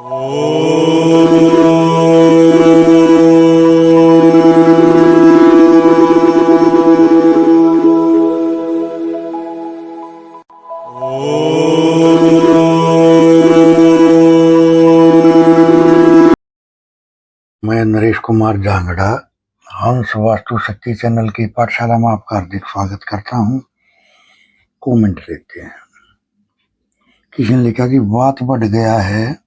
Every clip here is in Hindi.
मैं नरेश कुमार जांगड़ा हंस वास्तु शक्ति चैनल की पाठशाला में आपका हार्दिक स्वागत करता हूं। कमेंट लेते हैं। किसी ने लिखा कि वात बढ़ गया है,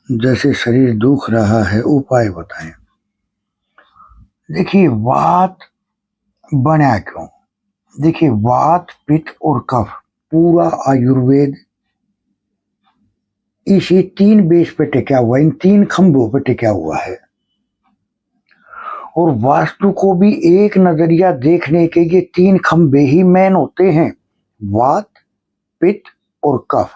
जैसे शरीर दुख रहा है, उपाय बताएं। देखिए, वात बना क्यों? देखिए, वात, पित्त और कफ पूरा आयुर्वेद इसी 3 बेस पे टिका हुआ, इन 3 खंभों पे टिका हुआ है। और वास्तु को भी एक नजरिया देखने के ये 3 खंभे ही मेन होते हैं, वात, पित्त और कफ।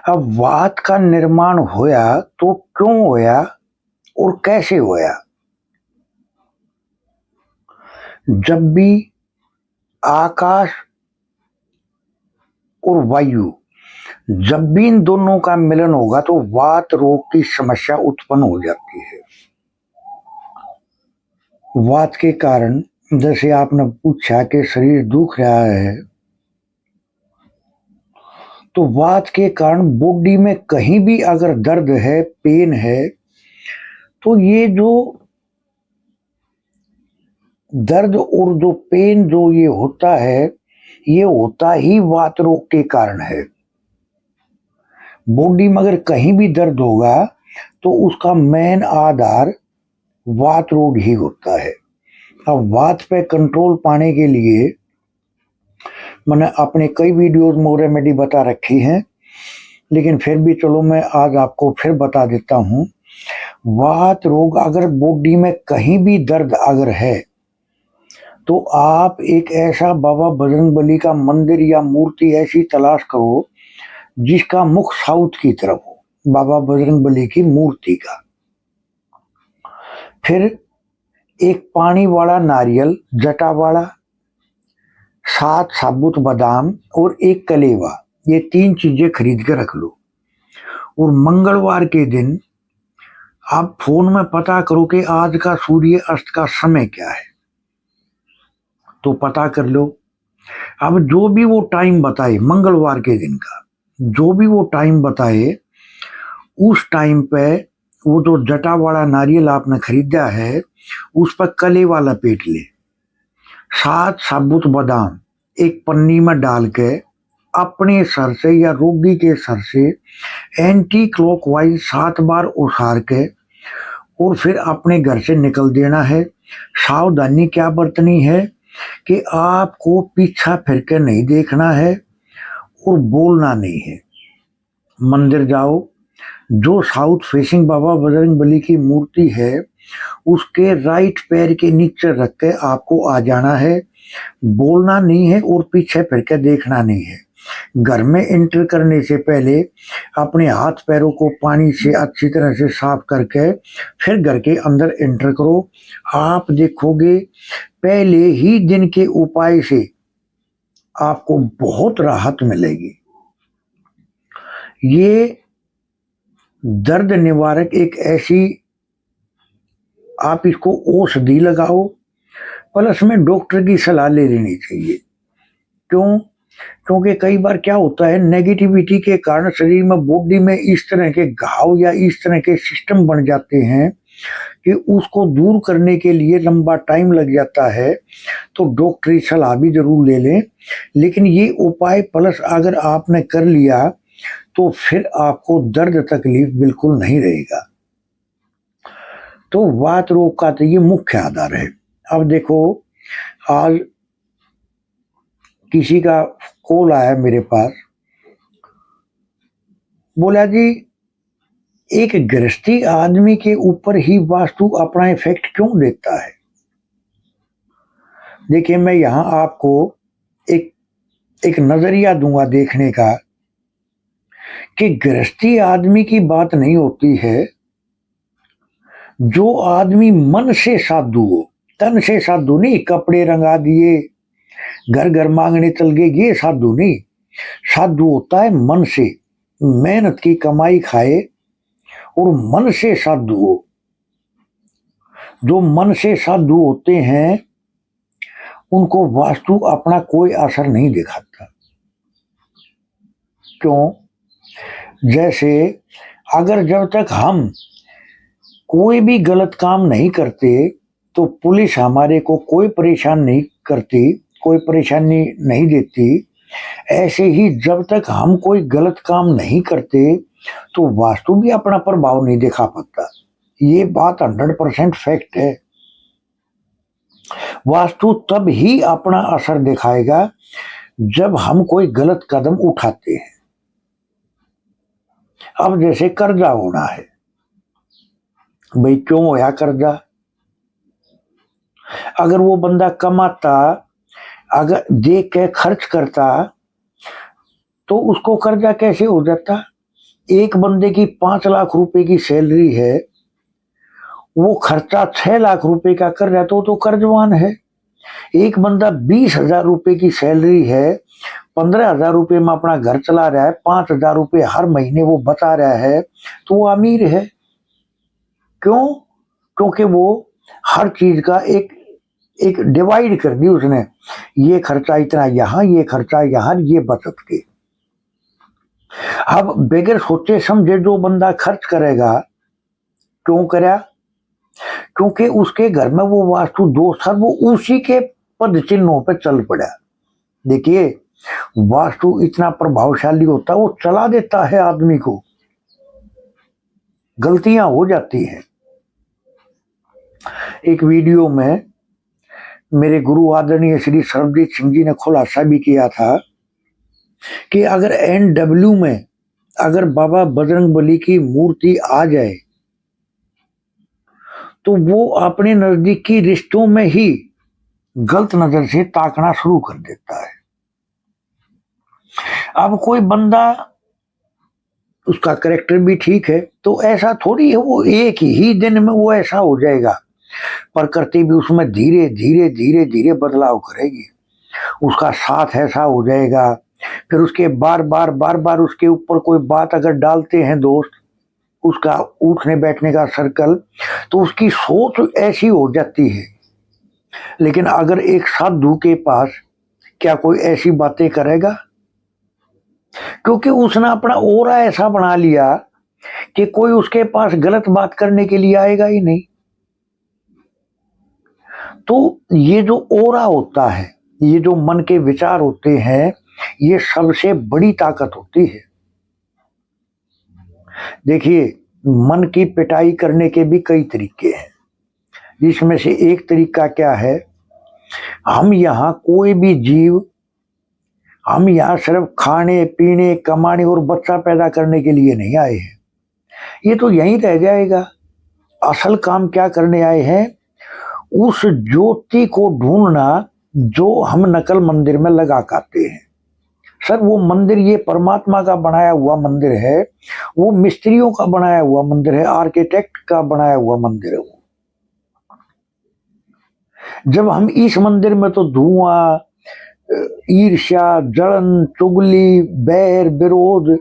अब वात का निर्माण होया तो क्यों होया और कैसे होया? जब भी आकाश और वायु, जब भी इन दोनों का मिलन होगा तो वात रोग की समस्या उत्पन्न हो जाती है। वात के कारण, जैसे आपने पूछा कि शरीर दुख रहा है, तो वात के कारण बॉडी में कहीं भी अगर दर्द है, पेन है, तो ये जो दर्द और जो पेन जो ये होता है, ये होता ही वात रोग के कारण है। बॉडी में अगर कहीं भी दर्द होगा तो उसका मेन आधार वात रोग ही होता है। अब वात पे कंट्रोल पाने के लिए मैंने अपने कई वीडियोस में रेमेडी बता रखी हैं, लेकिन फिर भी चलो मैं आज आपको फिर बता देता हूँ। वात रोग अगर बॉडी में कहीं भी दर्द अगर है तो आप एक ऐसा बाबा बजरंगबली का मंदिर या मूर्ति ऐसी तलाश करो जिसका मुख साउथ की तरफ हो, बाबा बजरंगबली की मूर्ति का। फिर एक पानी वाला नारियल, जटा वाला, 7 साबुत बादाम और एक कलेवा, ये 3 चीजें खरीद के रख लो। और मंगलवार के दिन आप फोन में पता करो कि आज का सूर्य अस्त का समय क्या है, तो पता कर लो। अब जो भी वो टाइम बताए मंगलवार के दिन का, जो भी वो टाइम बताए, उस टाइम पे वो जो जटा वाला नारियल आपने खरीदा है उस पर कले वाला पेट ले, 7 साबुत बादाम एक पन्नी में डाल के अपने सर से या रोगी के सर से एंटी क्लॉकवाइज 7 बार उछाल के और फिर अपने घर से निकल देना है। सावधानी क्या बरतनी है कि आपको पीछा फिर के नहीं देखना है और बोलना नहीं है। मंदिर जाओ, जो साउथ फेसिंग बाबा बजरंगबली की मूर्ति है उसके राइट पैर के नीचे रख के आपको आ जाना है। बोलना नहीं है और पीछे फिर के देखना नहीं है। घर में एंटर करने से पहले अपने हाथ पैरों को पानी से अच्छी तरह से साफ करके फिर घर के अंदर एंटर करो। आप देखोगे पहले ही दिन के उपाय से आपको बहुत राहत मिलेगी। ये दर्द निवारक एक ऐसी, आप इसको औषधि लगाओ, प्लस में डॉक्टर की सलाह ले लेनी चाहिए। क्यों? क्योंकि कई बार क्या होता है, नेगेटिविटी के कारण शरीर में, बॉडी में इस तरह के घाव या इस तरह के सिस्टम बन जाते हैं कि उसको दूर करने के लिए लंबा टाइम लग जाता है। तो डॉक्टरी सलाह भी जरूर ले लें, लेकिन ये उपाय प्लस अगर आपने कर लिया तो फिर आपको दर्द तकलीफ बिल्कुल नहीं रहेगा। तो वात रोग का तो ये मुख्य आधार है। अब देखो, आज किसी का कॉल आया मेरे पास, बोला जी एक गृहस्थी आदमी के ऊपर ही वास्तु अपना इफेक्ट क्यों देता है। देखिए, मैं यहां आपको एक नजरिया दूंगा देखने का कि गृहस्थी आदमी की बात नहीं होती है। जो आदमी मन से साधु हो, तन से साधु नहीं, कपड़े रंगा दिए, घर घर मांगने चल गए, ये साधु नहीं। साधु होता है मन से, मेहनत की कमाई खाए और मन से साधु हो। जो मन से साधु होते हैं उनको वास्तु अपना कोई असर नहीं दिखाता। क्यों? जैसे अगर जब तक हम कोई भी गलत काम नहीं करते तो पुलिस हमारे को कोई परेशान नहीं करती, कोई परेशानी नहीं देती। ऐसे ही जब तक हम कोई गलत काम नहीं करते तो वास्तु भी अपना प्रभाव नहीं दिखा पाता। ये बात 100% फैक्ट है। वास्तु तब ही अपना असर दिखाएगा जब हम कोई गलत कदम उठाते हैं। अब जैसे कर्जा होना है, भाई क्यों होया कर्जा? अगर वो बंदा कमाता, अगर देख के खर्च करता तो उसको कर्जा कैसे हो जाता? एक बंदे की 5 लाख रुपए की सैलरी है, वो खर्चा 6 लाख रुपए का कर रहा है तो कर्जवान है। एक बंदा 20,000 रुपए की सैलरी है, 15,000 रुपए में अपना घर चला रहा है, 5,000 रुपए हर महीने वो बचा रहा है तो वो अमीर है। क्यों? क्योंकि वो हर चीज का एक डिवाइड कर दी उसने, ये खर्चा इतना यहाँ, ये खर्चा यहाँ, ये बचत के। अब बगैर सोचे समझे जो बंदा खर्च करेगा, क्यों करा? क्योंकि उसके घर में वो वास्तु दोष था, वो उसी के पद चिन्हों पे चल पड़ा। देखिए, वास्तु इतना प्रभावशाली होता है, वो चला देता है आदमी को। गलतियां हो जाती हैं। एक वीडियो में मेरे गुरु आदरणीय श्री सर्वजीत सिंह जी ने खुलासा भी किया था कि अगर NW में अगर बाबा बजरंगबली की मूर्ति आ जाए तो वो अपने नजदीकी रिश्तों में ही गलत नजर से ताकना शुरू कर देता है। अब कोई बंदा, उसका करेक्टर भी ठीक है तो ऐसा थोड़ी है वो एक ही दिन में वो ऐसा हो जाएगा। प्रकृति भी उसमें धीरे धीरे धीरे धीरे बदलाव करेगी। उसका साथ ऐसा हो जाएगा, फिर उसके बार बार उसके ऊपर कोई बात अगर डालते हैं दोस्त, उसका उठने बैठने का सर्कल, तो उसकी सोच ऐसी हो जाती है। लेकिन अगर एक साधु के पास क्या कोई ऐसी बातें करेगा? क्योंकि उसने अपना ओरा ऐसा बना लिया कि कोई उसके पास गलत बात करने के लिए आएगा ही नहीं। तो ये जो ओरा होता है, ये जो मन के विचार होते हैं, ये सबसे बड़ी ताकत होती है। देखिए, मन की पिटाई करने के भी कई तरीके हैं, जिसमें से एक तरीका क्या है, हम यहाँ कोई भी जीव, हम यहाँ सिर्फ खाने पीने कमाने और बच्चा पैदा करने के लिए नहीं आए हैं। ये तो यहीं रह जाएगा। असल काम क्या करने आए हैं? उस ज्योति को ढूंढना जो हम नकल मंदिर में लगा करते हैं। सर, वो मंदिर ये परमात्मा का बनाया हुआ मंदिर है, वो मिस्त्रियों का बनाया हुआ मंदिर है, आर्किटेक्ट का बनाया हुआ मंदिर है वो। जब हम इस मंदिर में तो धुआं, ईर्ष्या, जलन, चुगली, बैर, विरोध,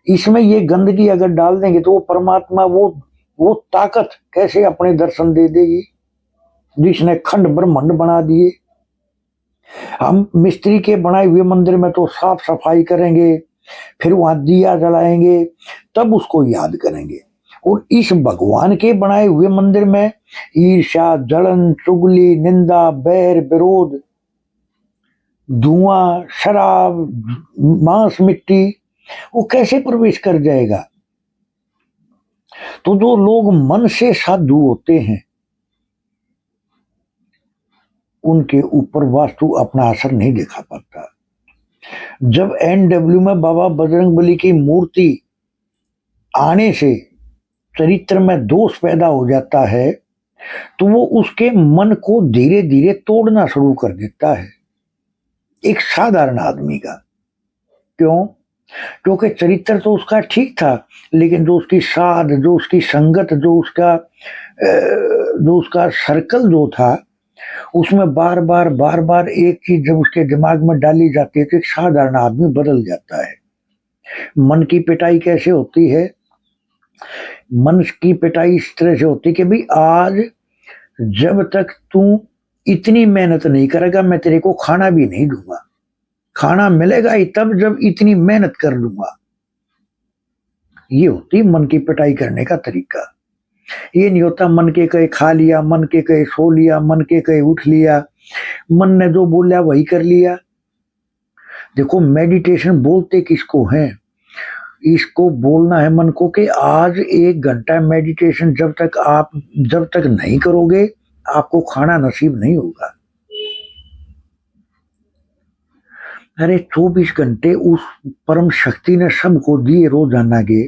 इसमें ये गंदगी अगर डाल देंगे तो वो परमात्मा, वो ताकत कैसे अपने दर्शन दे देगी जिसने खंड ब्रह्मांड बना दिए। हम मिस्त्री के बनाए हुए मंदिर में तो साफ सफाई करेंगे, फिर वहां दिया जलाएंगे, तब उसको याद करेंगे। और इस भगवान के बनाए हुए मंदिर में ईर्ष्या, जलन, चुगली, निंदा, बैर, विरोध, धुआं, शराब, मांस, मिट्टी, वो कैसे प्रवेश कर जाएगा? तो जो लोग मन से साधु होते हैं उनके ऊपर वास्तु अपना असर नहीं दिखा पाता। जब NW में बाबा बजरंगबली की मूर्ति आने से चरित्र में दोष पैदा हो जाता है तो वो उसके मन को धीरे धीरे तोड़ना शुरू कर देता है, एक साधारण आदमी का। क्यों? क्योंकि चरित्र तो उसका ठीक था, लेकिन जो उसकी साध, जो उसकी संगत, जो उसका सर्कल जो था, उसमें बार बार एक चीज जब उसके दिमाग में डाली जाती है तो एक साधारण आदमी बदल जाता है। मन की पिटाई कैसे होती है? मन की पिटाई इस तरह से होती है कि भाई आज जब तक तू इतनी मेहनत नहीं करेगा मैं तेरे को खाना भी नहीं दूंगा। खाना मिलेगा ही तब जब इतनी मेहनत कर लूंगा। ये होती मन की पिटाई करने का तरीका। ये नहीं होता मन के कहे खा लिया, मन के कहे सो लिया, मन के कहे उठ लिया, मन ने जो बोला वही कर लिया। देखो मेडिटेशन बोलते किसको है? इसको बोलना है मन को कि आज 1 घंटा मेडिटेशन जब तक नहीं करोगे आपको खाना नसीब नहीं होगा। अरे 24 घंटे उस परम शक्ति ने सबको दिए रोजाना के,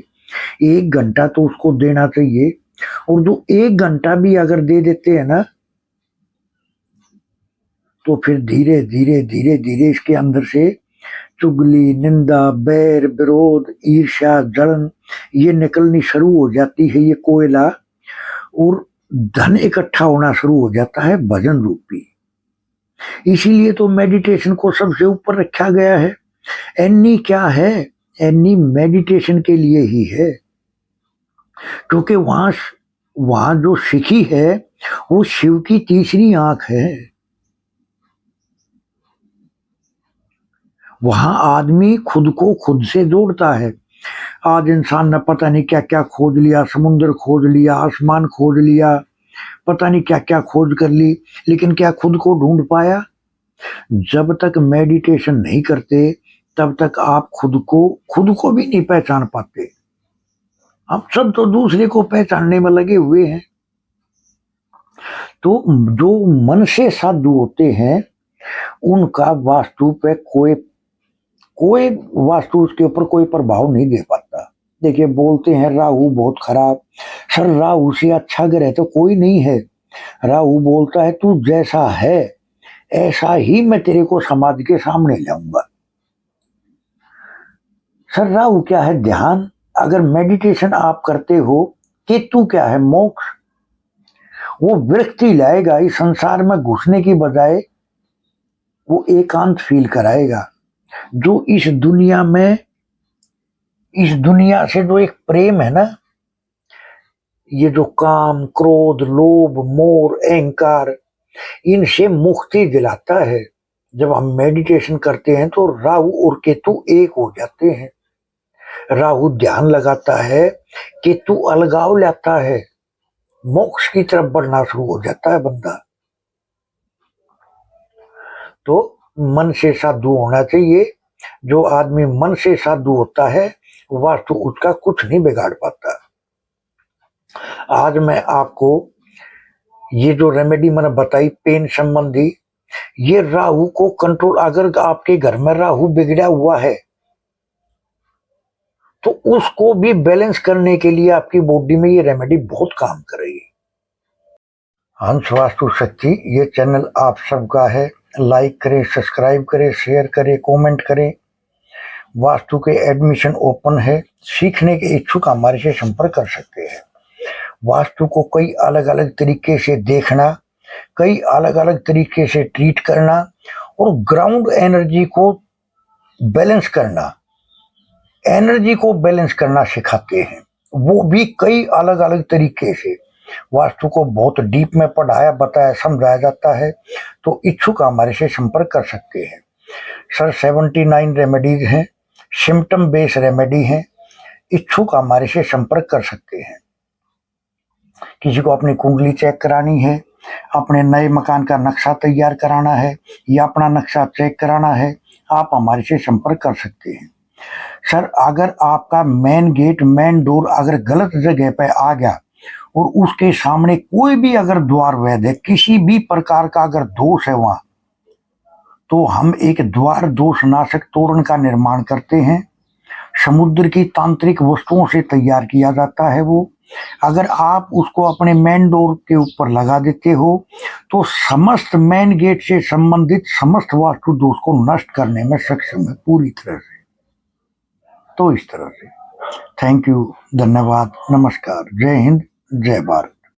1 घंटा तो उसको देना चाहिए। और जो 1 घंटा भी अगर दे देते हैं ना तो फिर धीरे धीरे धीरे धीरे इसके अंदर से चुगली, निंदा, बैर, विरोध, ईर्ष्या, जलन ये निकलनी शुरू हो जाती है, ये कोयला, और धन इकट्ठा होना शुरू हो जाता है भजन रूपी। इसीलिए तो मेडिटेशन को सबसे ऊपर रखा गया है। एनी क्या है? एनी मेडिटेशन के लिए ही है, क्योंकि वहां जो शिखी है वो शिव की तीसरी आंख है। वहां आदमी खुद को खुद से जोड़ता है। आज इंसान ने पता नहीं क्या क्या खोज लिया, समुद्र खोज लिया, आसमान खोज लिया, पता नहीं क्या क्या खोज कर ली, लेकिन क्या खुद को ढूंढ पाया? जब तक मेडिटेशन नहीं करते तब तक आप खुद को भी नहीं पहचान पाते। हम सब तो दूसरे को पहचानने में लगे हुए हैं। तो जो मन से साधु होते हैं उनका वास्तु पे कोई वास्तु उसके ऊपर कोई प्रभाव नहीं दे पाता। देखिए बोलते हैं राहु बहुत खराब, सर राहु से अच्छा ग्रह तो कोई नहीं है। राहु बोलता है तू जैसा है ऐसा ही मैं तेरे को समाज के सामने लाऊंगा। सर राहु क्या है? ध्यान। अगर मेडिटेशन आप करते हो, केतु क्या है? मोक्ष। वो व्यक्ति लाएगा इस संसार में घुसने की बजाय वो एकांत फील कराएगा। जो इस दुनिया से जो एक प्रेम है ना, ये जो काम, क्रोध, लोभ, मोह, अहंकार, इनसे मुक्ति दिलाता है। जब हम मेडिटेशन करते हैं तो राहु और केतु एक हो जाते हैं। राहु ध्यान लगाता है, केतु अलगाव लाता है, मोक्ष की तरफ बढ़ना शुरू हो जाता है बंदा। तो मन से साधु होना चाहिए। जो आदमी मन से साधु होता है वास्तु उसका कुछ नहीं बिगाड़ पाता। आज मैं आपको ये जो रेमेडी मैंने बताई पेन संबंधी, ये राहु को कंट्रोल, अगर आपके घर में राहु बिगड़ा हुआ है तो उसको भी बैलेंस करने के लिए आपकी बॉडी में ये रेमेडी बहुत काम करेगी। हंस वास्तु शक्ति ये चैनल आप सबका है। लाइक करें, सब्सक्राइब करें, शेयर करें, कमेंट करें। वास्तु के एडमिशन ओपन है। सीखने के इच्छुक हमारे से संपर्क कर सकते हैं। वास्तु को कई अलग अलग तरीके से देखना, कई अलग अलग तरीके से ट्रीट करना और ग्राउंड एनर्जी को बैलेंस करना, एनर्जी को बैलेंस करना सिखाते हैं। वो भी कई अलग अलग तरीके से। वास्तु को बहुत डीप में पढ़ाया, बताया, समझाया जाता है। तो इच्छुक हमारे से संपर्क कर सकते हैं। सर 79 रेमेडीज हैं, सिम्टम बेस्ड रेमेडी हैं। इच्छुक हमारे से संपर्क कर सकते हैं। किसी को अपनी कुंडली चेक करानी है, अपने नए मकान का नक्शा तैयार कराना है या अपना नक्शा चेक कराना है, आप हमारे से संपर्क कर सकते हैं। सर अगर आपका मेन गेट, मेन डोर अगर गलत जगह पे आ गया और उसके सामने कोई भी अगर द्वार वैध है, किसी भी प्रकार का अगर दोष है वहां, तो हम एक द्वार दोष नाशक तोरण का निर्माण करते हैं। समुद्र की तांत्रिक वस्तुओं से तैयार किया जाता है वो। अगर आप उसको अपने मेन डोर के ऊपर लगा देते हो तो समस्त मेन गेट से संबंधित समस्त वास्तु दोष को नष्ट करने में सक्षम है पूरी तरह से। तो इस तरह से थैंक यू, धन्यवाद, नमस्कार, जय हिंद, जय भारत।